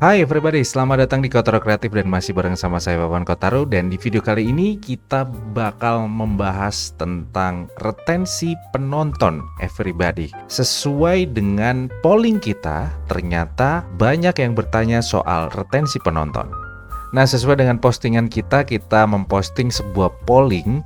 Hai everybody, selamat datang di Kotaro Kreatif dan masih bareng sama saya Wawan Kotaro. Dan di video kali ini kita bakal membahas tentang retensi penonton everybody. Sesuai dengan polling kita, ternyata banyak yang bertanya soal retensi penonton. Nah, sesuai dengan postingan kita memposting sebuah polling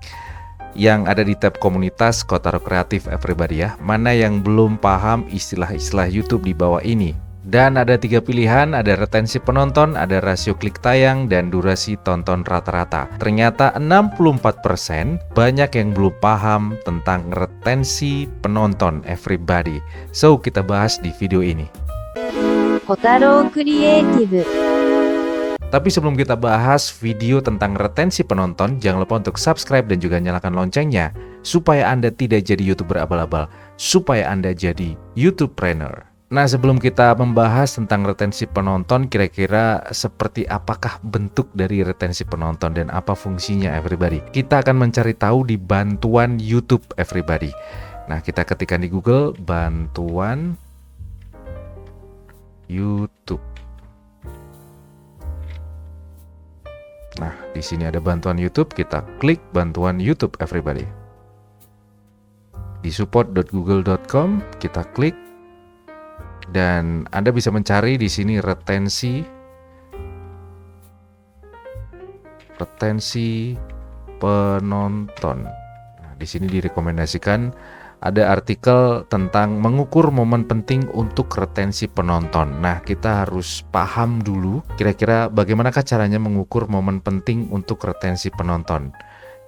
yang ada di tab komunitas Kotaro Kreatif everybody ya. Mana yang belum paham istilah-istilah YouTube di bawah ini. Dan ada 3 pilihan, ada retensi penonton, ada rasio klik tayang, dan durasi tonton rata-rata. Ternyata 64% banyak yang belum paham tentang retensi penonton everybody. So, kita bahas di video ini. Kotaro Creative. Tapi sebelum kita bahas video tentang retensi penonton, jangan lupa untuk subscribe dan juga nyalakan loncengnya, supaya Anda tidak jadi YouTuber abal-abal, supaya Anda jadi YouTubepreneur. Nah, sebelum kita membahas tentang retensi penonton, kira-kira seperti apakah bentuk dari retensi penonton dan apa fungsinya everybody? Kita akan mencari tahu di bantuan YouTube everybody. Nah, kita ketikkan di Google bantuan YouTube. Nah, di sini ada bantuan YouTube, kita klik bantuan YouTube everybody. Di support.google.com kita klik. Dan Anda bisa mencari di sini retensi penonton. Nah, di sini direkomendasikan ada artikel tentang mengukur momen penting untuk retensi penonton. Nah, kita harus paham dulu kira-kira bagaimanakah caranya mengukur momen penting untuk retensi penonton.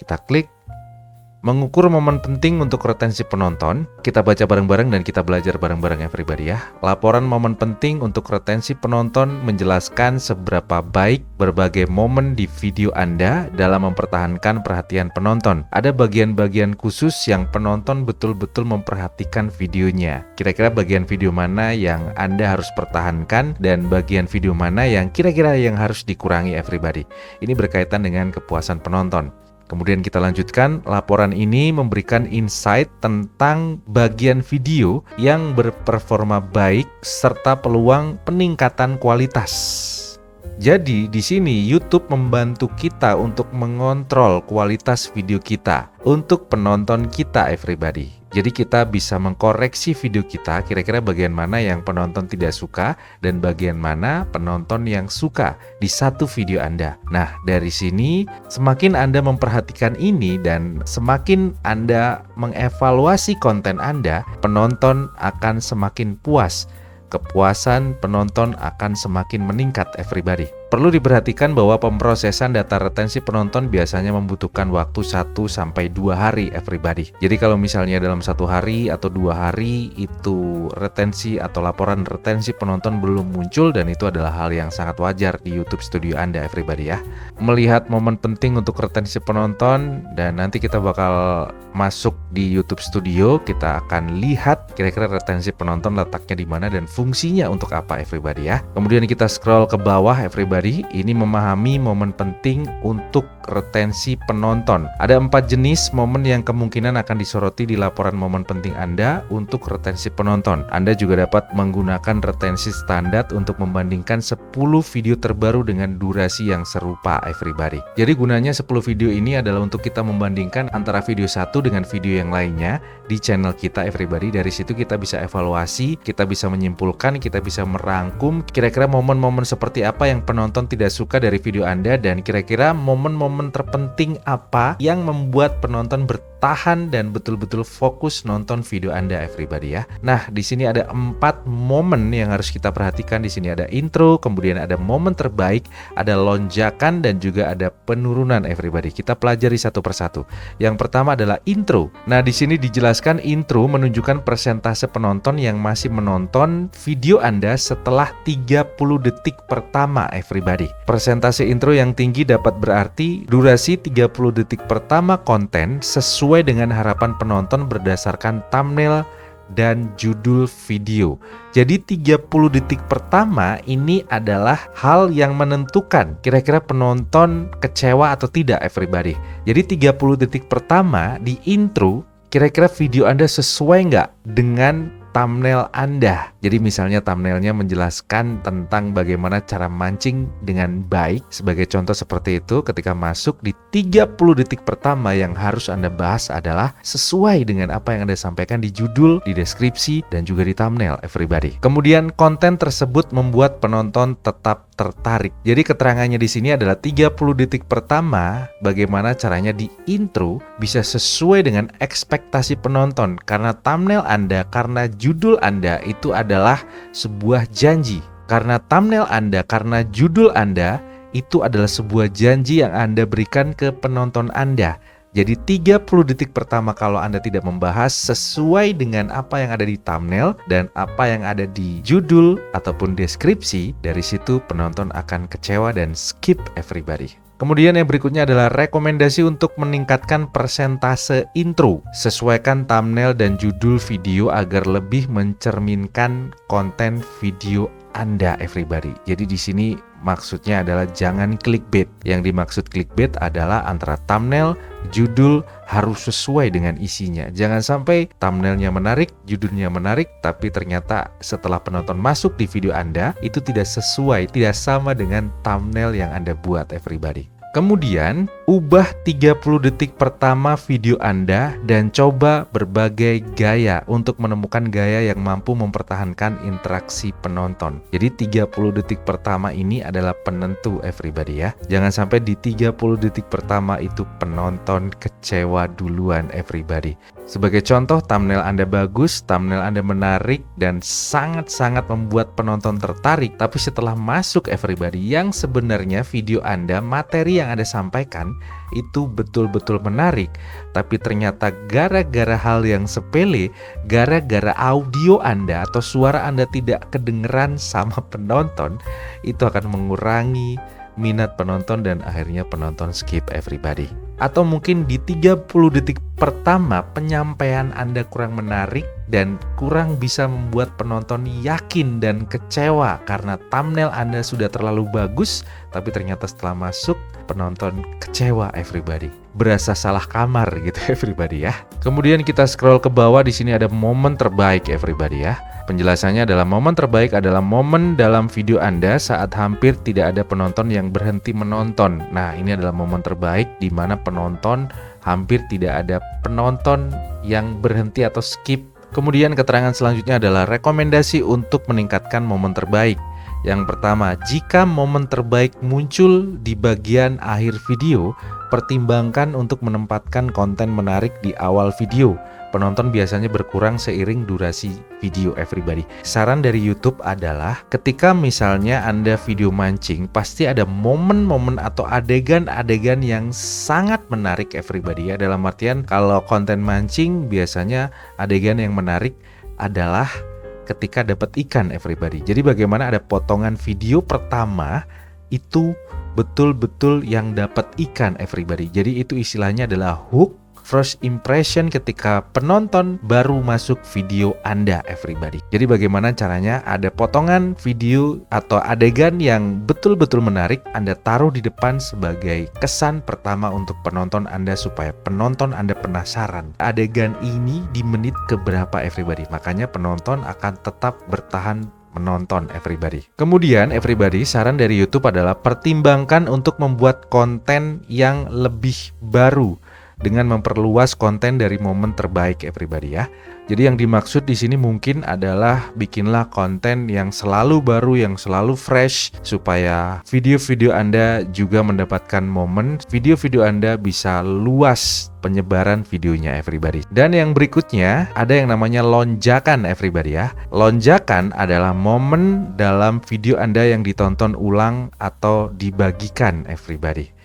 Kita klik mengukur momen penting untuk retensi penonton. Kita baca bareng-bareng dan kita belajar bareng-bareng everybody ya. Laporan momen penting untuk retensi penonton menjelaskan seberapa baik berbagai momen di video Anda dalam mempertahankan perhatian penonton. Ada bagian-bagian khusus yang penonton betul-betul memperhatikan videonya. Kira-kira bagian video mana yang Anda harus pertahankan dan bagian video mana yang kira-kira yang harus dikurangi everybody. Ini berkaitan dengan kepuasan penonton. Kemudian kita lanjutkan, laporan ini memberikan insight tentang bagian video yang berperforma baik serta peluang peningkatan kualitas. Jadi di sini YouTube membantu kita untuk mengontrol kualitas video kita untuk penonton kita everybody. Jadi kita bisa mengkoreksi video kita kira-kira bagian mana yang penonton tidak suka dan bagian mana penonton yang suka di satu video Anda. Nah, dari sini semakin Anda memperhatikan ini dan semakin Anda mengevaluasi konten Anda, penonton akan semakin puas. Kepuasan penonton akan semakin meningkat everybody. Perlu diperhatikan bahwa pemrosesan data retensi penonton biasanya membutuhkan waktu 1-2 hari everybody. Jadi kalau misalnya dalam 1 hari atau 2 hari itu retensi atau laporan retensi penonton belum muncul, dan itu adalah hal yang sangat wajar di YouTube Studio Anda everybody ya. Melihat momen penting untuk retensi penonton, dan nanti kita bakal masuk di YouTube Studio, kita akan lihat kira-kira retensi penonton letaknya di mana dan fungsinya untuk apa everybody ya. Kemudian kita scroll ke bawah everybody. Ini memahami momen penting untuk retensi penonton. Ada 4 jenis momen yang kemungkinan akan disoroti di laporan momen penting Anda untuk retensi penonton. Anda juga dapat menggunakan retensi standar untuk membandingkan 10 video terbaru dengan durasi yang serupa everybody. Jadi gunanya 10 video ini adalah untuk kita membandingkan antara video satu dengan video yang lainnya di channel kita everybody. Dari situ kita bisa evaluasi, kita bisa menyimpulkan, kita bisa merangkum kira-kira momen-momen seperti apa yang penonton tidak suka dari video Anda, dan kira-kira momen-momen terpenting apa yang membuat penonton bertahan dan betul-betul fokus nonton video Anda everybody ya. Nah, di sini ada 4 momen yang harus kita perhatikan. Di sini ada intro, kemudian ada momen terbaik, ada lonjakan, dan juga ada penurunan everybody. Kita pelajari satu persatu. Yang pertama adalah intro. Nah, di sini dijelaskan intro menunjukkan persentase penonton yang masih menonton video Anda setelah 30 detik pertama everybody. Persentase intro yang tinggi dapat berarti durasi 30 detik pertama konten sesuai dengan harapan penonton berdasarkan thumbnail dan judul video. Jadi 30 detik pertama ini adalah hal yang menentukan kira-kira penonton kecewa atau tidak everybody. Jadi 30 detik pertama di intro, kira-kira video Anda sesuai nggak dengan thumbnail Anda. Jadi misalnya thumbnailnya menjelaskan tentang bagaimana cara mancing dengan baik. Sebagai contoh seperti itu, ketika masuk di 30 detik pertama yang harus Anda bahas adalah sesuai dengan apa yang Anda sampaikan di judul, di deskripsi, dan juga di thumbnail, everybody. Kemudian konten tersebut membuat penonton tetap tertarik. Jadi keterangannya di sini adalah 30 detik pertama bagaimana caranya di intro bisa sesuai dengan ekspektasi penonton karena thumbnail Anda, karena judul Anda itu adalah sebuah janji. Karena thumbnail Anda, karena judul Anda itu adalah sebuah janji yang Anda berikan ke penonton Anda. Jadi 30 detik pertama kalau Anda tidak membahas sesuai dengan apa yang ada di thumbnail dan apa yang ada di judul ataupun deskripsi, dari situ penonton akan kecewa dan skip, everybody. Kemudian yang berikutnya adalah rekomendasi untuk meningkatkan persentase intro. Sesuaikan thumbnail dan judul video agar lebih mencerminkan konten video Anda, everybody. Jadi di sini maksudnya adalah jangan clickbait. Yang dimaksud clickbait adalah antara thumbnail, judul harus sesuai dengan isinya. Jangan sampai thumbnailnya menarik, judulnya menarik, tapi ternyata setelah penonton masuk di video Anda, itu tidak sesuai, tidak sama dengan thumbnail yang Anda buat, everybody. Kemudian, ubah 30 detik pertama video Anda dan coba berbagai gaya untuk menemukan gaya yang mampu mempertahankan interaksi penonton. Jadi 30 detik pertama ini adalah penentu, everybody ya. Jangan sampai di 30 detik pertama itu penonton kecewa duluan, everybody. Sebagai contoh, thumbnail Anda bagus, thumbnail Anda menarik dan sangat-sangat membuat penonton tertarik. Tapi setelah masuk, everybody, yang sebenarnya video Anda, materi yang Anda sampaikan itu betul-betul menarik, tapi ternyata gara-gara hal yang sepele, gara-gara audio Anda atau suara Anda tidak kedengeran sama penonton, itu akan mengurangi minat penonton dan akhirnya penonton skip, everybody. Atau mungkin di 30 detik pertama penyampaian Anda kurang menarik dan kurang bisa membuat penonton yakin dan kecewa karena thumbnail Anda sudah terlalu bagus, tapi ternyata setelah masuk penonton kecewa, everybody. Berasa salah kamar gitu, everybody ya. Kemudian kita scroll ke bawah, di sini ada momen terbaik, everybody ya. Penjelasannya adalah momen terbaik adalah momen dalam video Anda saat hampir tidak ada penonton yang berhenti menonton. Nah, ini adalah momen terbaik di mana penonton hampir tidak ada penonton yang berhenti atau skip. Kemudian keterangan selanjutnya adalah rekomendasi untuk meningkatkan momen terbaik. Yang pertama, jika momen terbaik muncul di bagian akhir video, pertimbangkan untuk menempatkan konten menarik di awal video. Penonton biasanya berkurang seiring durasi video, everybody. Saran dari YouTube adalah ketika misalnya Anda video mancing, pasti ada momen-momen atau adegan-adegan yang sangat menarik, everybody ya. Dalam artian kalau konten mancing biasanya adegan yang menarik adalah ketika dapat ikan, everybody. Jadi bagaimana ada potongan video pertama itu betul-betul yang dapat ikan, everybody. Jadi itu istilahnya adalah hook, first impression ketika penonton baru masuk video Anda, everybody. Jadi bagaimana caranya ada potongan video atau adegan yang betul-betul menarik Anda taruh di depan sebagai kesan pertama untuk penonton Anda supaya penonton Anda penasaran adegan ini di menit keberapa, everybody. Makanya penonton akan tetap bertahan menonton, everybody. Kemudian, everybody, saran dari YouTube adalah pertimbangkan untuk membuat konten yang lebih baru dengan memperluas konten dari momen terbaik, everybody ya. Jadi yang dimaksud di sini mungkin adalah bikinlah konten yang selalu baru, yang selalu fresh supaya video-video Anda juga mendapatkan momen, video-video Anda bisa luas penyebaran videonya, everybody. Dan yang berikutnya ada yang namanya lonjakan, everybody ya. Lonjakan adalah momen dalam video Anda yang ditonton ulang atau dibagikan, everybody.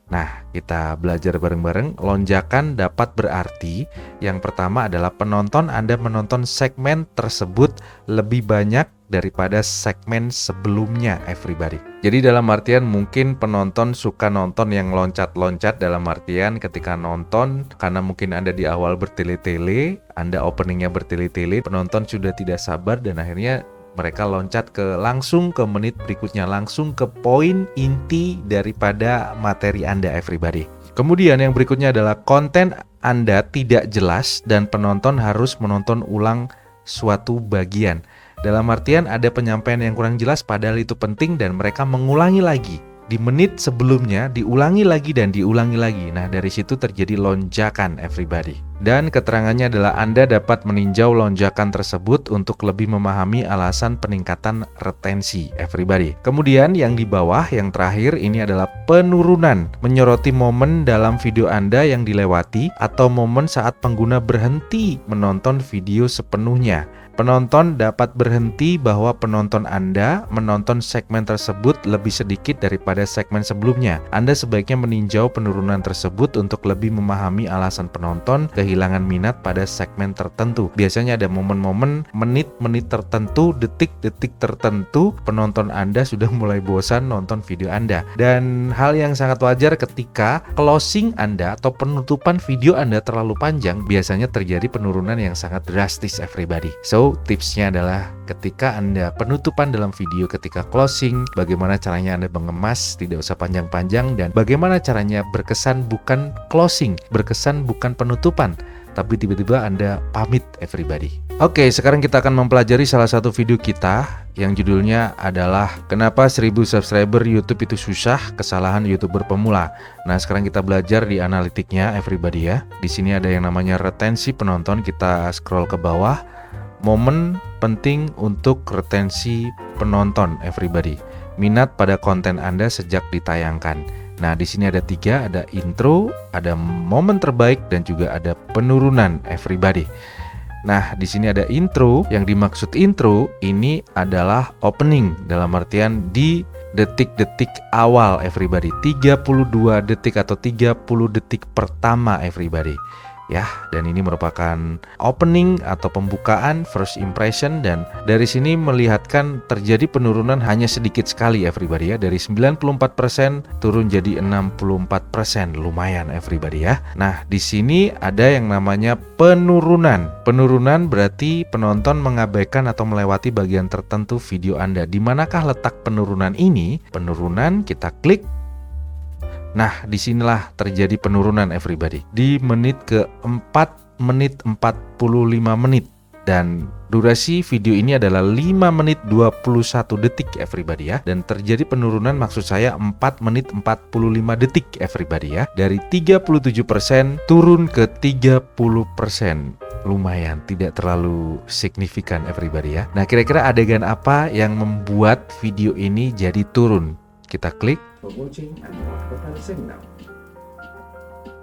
Nah, kita belajar bareng-bareng. Lonjakan dapat berarti yang pertama adalah penonton Anda menonton segmen tersebut lebih banyak daripada segmen sebelumnya, everybody. Jadi dalam artian mungkin penonton suka nonton yang loncat-loncat, dalam artian ketika nonton karena mungkin Anda di awal bertele-tele, Anda openingnya bertele-tele, penonton sudah tidak sabar dan akhirnya mereka loncat langsung ke menit berikutnya, langsung ke poin inti daripada materi Anda, everybody. Kemudian yang berikutnya adalah konten Anda tidak jelas dan penonton harus menonton ulang suatu bagian. Dalam artian ada penyampaian yang kurang jelas padahal itu penting dan mereka mengulangi lagi. Di menit sebelumnya diulangi lagi dan diulangi lagi. Nah, dari situ terjadi lonjakan everybody. Dan keterangannya adalah Anda dapat meninjau lonjakan tersebut untuk lebih memahami alasan peningkatan retensi everybody. Kemudian yang di bawah yang terakhir ini adalah penurunan, menyoroti momen dalam video Anda yang dilewati atau momen saat pengguna berhenti menonton video sepenuhnya. Penonton dapat berhenti bahwa penonton Anda menonton segmen tersebut lebih sedikit daripada segmen sebelumnya. Anda sebaiknya meninjau penurunan tersebut untuk lebih memahami alasan penonton kehilangan minat pada segmen tertentu. Biasanya ada momen-momen, menit-menit tertentu, detik-detik tertentu, penonton Anda sudah mulai bosan nonton video Anda. Dan hal yang sangat wajar ketika closing Anda atau penutupan video Anda terlalu panjang, biasanya terjadi penurunan yang sangat drastis everybody. So, tipsnya adalah ketika Anda penutupan dalam video, ketika closing, bagaimana caranya Anda mengemas, tidak usah panjang-panjang, dan bagaimana caranya berkesan bukan closing, berkesan bukan penutupan, tapi tiba-tiba Anda pamit everybody. Oke, sekarang kita akan mempelajari salah satu video kita yang judulnya adalah Kenapa 1000 subscriber YouTube itu susah, kesalahan YouTuber pemula. Nah, sekarang kita belajar di analitiknya everybody ya. Di sini ada yang namanya retensi penonton, kita scroll ke bawah. Momen penting untuk retensi penonton everybody. Minat pada konten Anda sejak ditayangkan. Nah, di sini ada 3, ada intro, ada momen terbaik, dan juga ada penurunan everybody. Nah, di sini ada intro. Yang dimaksud intro ini adalah opening, dalam artian di detik-detik awal everybody. 32 detik atau 30 detik pertama everybody. Ya, dan ini merupakan opening atau pembukaan, first impression, dan dari sini melihatkan terjadi penurunan hanya sedikit sekali everybody ya, dari 94% turun jadi 64%, lumayan everybody ya. Nah, di sini ada yang namanya penurunan. Penurunan berarti penonton mengabaikan atau melewati bagian tertentu video Anda. Di manakah letak penurunan ini? Penurunan kita klik. Nah, disinilah terjadi penurunan everybody. Di menit ke-4 menit 45 menit. Dan durasi video ini adalah 5 menit 21 detik everybody ya. Dan terjadi penurunan maksud saya 4 menit 45 detik everybody ya. Dari 37% turun ke 30%. Lumayan, tidak terlalu signifikan everybody ya. Nah, kira-kira adegan apa yang membuat video ini jadi turun? Kita klik.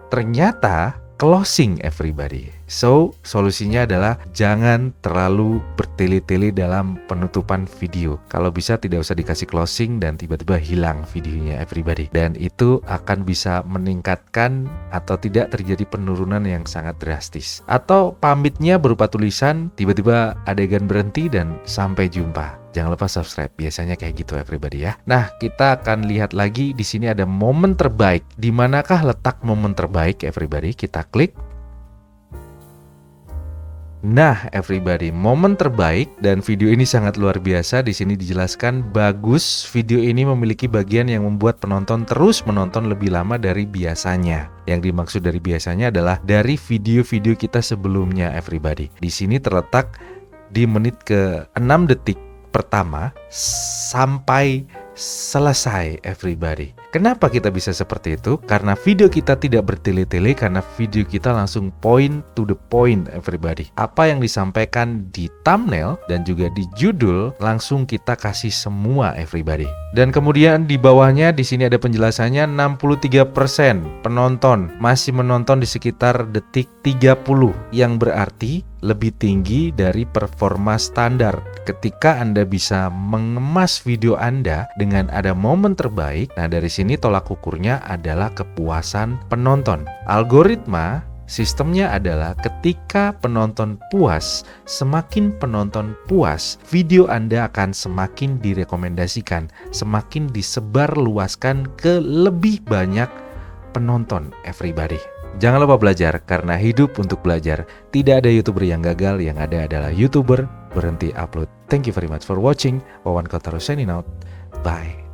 Ternyata closing everybody. So, solusinya adalah jangan terlalu bertele-tele dalam penutupan video. Kalau bisa tidak usah dikasih closing dan tiba-tiba hilang videonya everybody. Dan itu akan bisa meningkatkan atau tidak terjadi penurunan yang sangat drastis. Atau pamitnya berupa tulisan, tiba-tiba adegan berhenti dan sampai jumpa. Jangan lupa subscribe, biasanya kayak gitu everybody ya. Nah, kita akan lihat lagi di sini ada momen terbaik. Di manakah letak momen terbaik everybody? Kita klik. Nah, everybody, momen terbaik, dan video ini sangat luar biasa. Di sini dijelaskan bagus. Video ini memiliki bagian yang membuat penonton terus menonton lebih lama dari biasanya. Yang dimaksud dari biasanya adalah dari video-video kita sebelumnya, everybody. Di sini terletak di menit ke-6 detik pertama sampai selesai everybody. Kenapa kita bisa seperti itu? Karena video kita tidak bertele-tele, karena video kita langsung point to the point everybody. Apa yang disampaikan di thumbnail dan juga di judul langsung kita kasih semua everybody. Dan kemudian di bawahnya di sini ada penjelasannya, 63% penonton masih menonton di sekitar detik 30, yang berarti lebih tinggi dari performa standar. Ketika Anda bisa mengemas video Anda dengan ada momen terbaik, nah dari sini tolak ukurnya adalah kepuasan penonton. Algoritma sistemnya adalah ketika penonton puas, semakin penonton puas, video Anda akan semakin direkomendasikan, semakin disebarluaskan ke lebih banyak penonton everybody. Jangan lupa belajar, karena hidup untuk belajar. Tidak ada YouTuber yang gagal, yang ada adalah YouTuber berhenti upload. Thank you very much for watching. Wawan Kotaro signing out. Bye.